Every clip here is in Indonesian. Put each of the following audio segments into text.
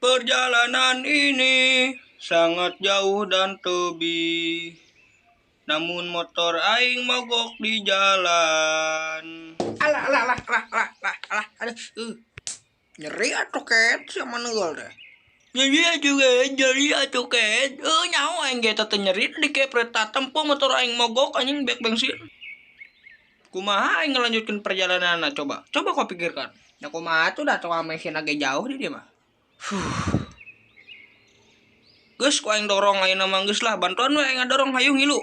Perjalanan ini sangat jauh dan tebih, namun motor aing mogok di jalan. Alah, alah, alah, alah, alah, alah, alah, aduh, nyeri atuh ket sama nugol deh. Nyeri atuh ket. Nyawa aing ge teh nyeri di kepret tempo motor aing mogok anjing bek bensin. Kumaha aing ngelanjutkeun perjalanan coba kau pikirkan. Ya kumaha tuh dah coba mesin agak jauh di dia mah. Geus ku aing dorong ayeuna mah geus lah bantuan we aing ngadorong hayu ngilu.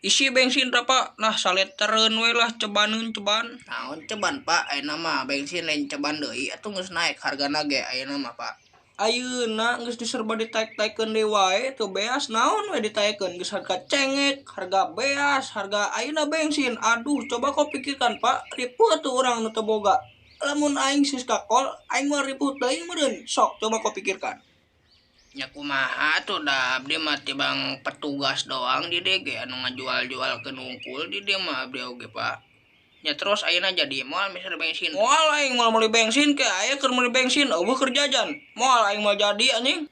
Isi bensin apa? Nah saletereun we lah cebaneun ceban. Naon ceban Pak? Ayeuna mah bensin lain ceban deui atuh geus naek hargana ge ayeuna mah Pak. Ayeuna geus diserba ditaek-taekeun deui wae teu beas naon we ditaekeun geus harga cengek, harga beas, harga ayeuna bensin. Aduh coba kau pikirkan Pak, ripuh atuh urang nu teu boga. Lamun aing sis kakol, aing mah ripuh teuing meureun. Sok coba kau pikirkan. Ya kumaha tuh dah abdi mah tibang petugas doang di DG anu ngajual-jual ke nungkul di dia mah abdi oge Pak. Ya terus ayeuna jadi moal misal bensin. Moal aing moal meuli bensin ke aya keur meuli bensin eueuh keur jajan. Moal aing mah jadi anjing.